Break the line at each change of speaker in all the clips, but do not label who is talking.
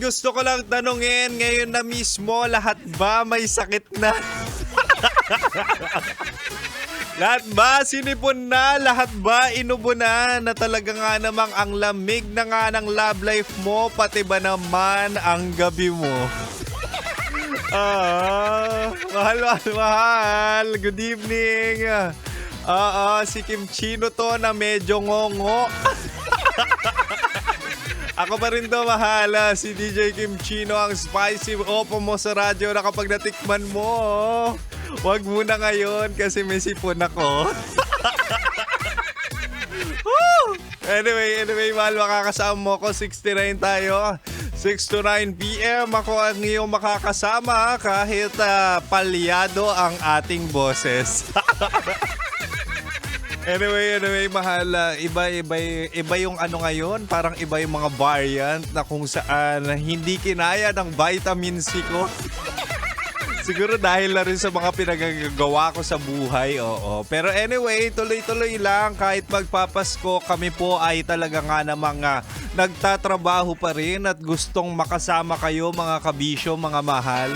gusto ko lang tanungin, ngayon na mismo, lahat ba may sakit na? Lahat ba sinipon na? Lahat ba inubo na? Na talaga nga namang ang lamig na nga ng love life mo, pati ba naman ang gabi mo? Mahal. Good evening. Si Kim Chino to na medyo ngongo. Ako pa rin to, mahal. Si DJ Kim Chino, ang spicy opo mo sa radyo na kapag natikman mo. Wag muna ngayon kasi may sipon ako. Anyway, mahal, makakasama mo ko. 69 tayo. 6 to 9 p.m. Ako ang iyong makakasama kahit palyado ang ating boses. Anyway, mahal, iba yung ano ngayon, parang iba yung mga variant na kung saan hindi kinaya ng vitamin C ko. Siguro dahil na rin sa mga pinagagawa ko sa buhay, oo. Pero anyway, tuloy-tuloy lang. Kahit magpapasko, kami po ay talaga nga namang nagtatrabaho pa rin at gustong makasama kayo, mga kabisyo, mga mahal.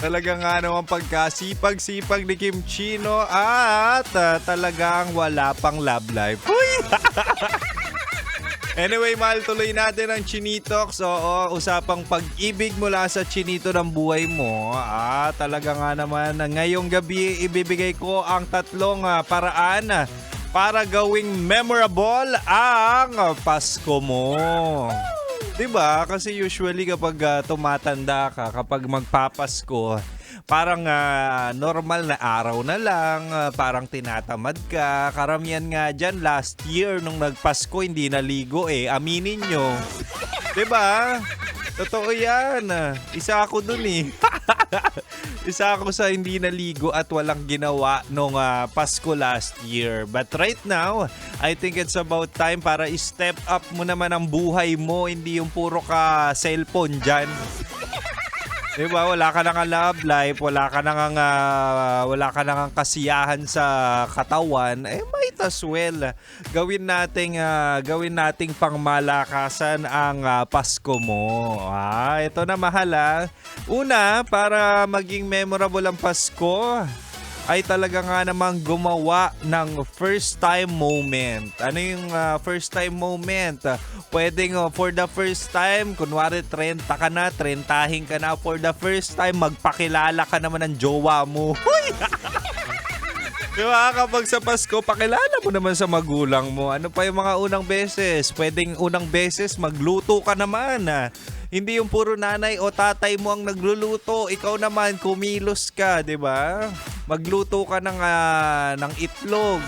Talaga nga naman pagkasipag-sipag ni Kim Chino at talagang wala pang love life. Anyway, mahal, tuloy natin ang Chinitox. Oo, usapang pag-ibig mula sa chinito ng buhay mo. Talaga nga naman, ngayong gabi ibibigay ko ang tatlong paraan para gawing memorable ang Pasko mo. Diba? Kasi usually kapag tumatanda ka, kapag magpapasko, parang normal na araw na lang, parang tinatamad ka. Karamihan nga dyan, last year nung nagpasko, hindi naligo aminin nyo. Diba? Totoo yan. Isa ako dun Isa ako sa hindi naligo at walang ginawa nung Pasko last year. But right now, I think it's about time para i-step up mo naman ang buhay mo. Hindi yung puro ka cellphone dyan. Diba? Wala ka nang love life, wala ka nang kasiyahan sa katawan, might as well gawin nating pangmalakasan ang Pasko mo. Ito na, mahal. Una, para maging memorable ang Pasko, ay talaga nga namang gumawa ng first time moment. Ano yung first time moment? Pwedeng for the first time, kunwari 30 ka na, 30 ka na, for the first time, magpakilala ka naman ng jowa mo. Diba? Kapag sa Pasko, pakilala mo naman sa magulang mo. Ano pa yung mga unang beses? Pwedeng unang beses, magluto ka naman. Hindi yung puro nanay o tatay mo ang nagluluto. Ikaw naman, kumilos ka, di ba? Magluto ka ng itlog.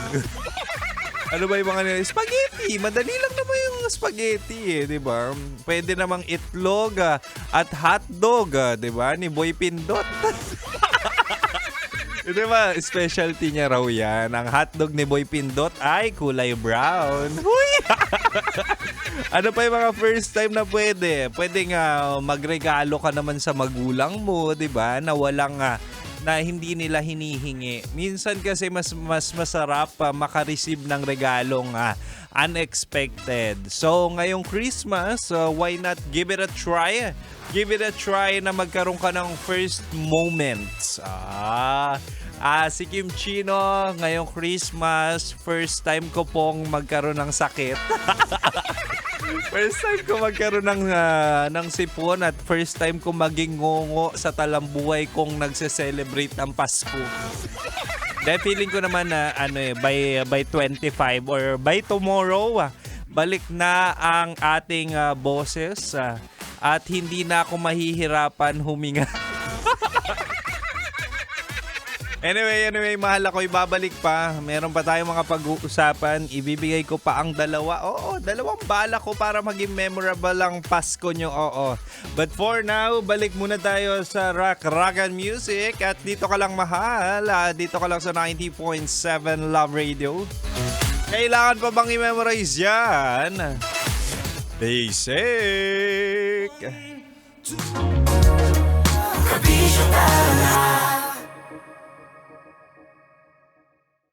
Ano ba yung mga spaghetti? Madali lang naman yung spaghetti, di ba? Pwede namang itlog at hotdog, di ba? Ni Boy Pindot. Di ba? Specialty niya raw yan. Ang hotdog ni Boy Pindot ay kulay brown. Huy! Ano pa yung mga first time na pwede? Pwede nga magregalo ka naman sa magulang mo, di ba? Na walang na hindi nila hinihingi. Minsan kasi mas masarap makareceive ng regalong unexpected. So ngayong Christmas, why not give it a try? Give it a try na magkaroon ka ng first moments. Si Kim Chino, ngayong Christmas, first time ko pong magkaroon ng sakit. First time ko magkaroon ng sipon at first time ko maging ngongo sa talambuhay kong nagse-celebrate ng Pasko. Dahil feeling ko naman na by 25 or by tomorrow, balik na ang ating boses at hindi na ako mahihirapan huminga. Anyway, mahal, ako ibabalik pa. Meron pa tayong mga pag-uusapan. Ibibigay ko pa ang dalawa. Dalawang bala ko para maging memorable ang Pasko nyo. But for now, balik muna tayo sa rock and music. At dito ka lang, mahal. Dito ka lang sa 90.7 Love Radio. Kailangan pa bang i-memorize yan? Basic.
Kabisyo na.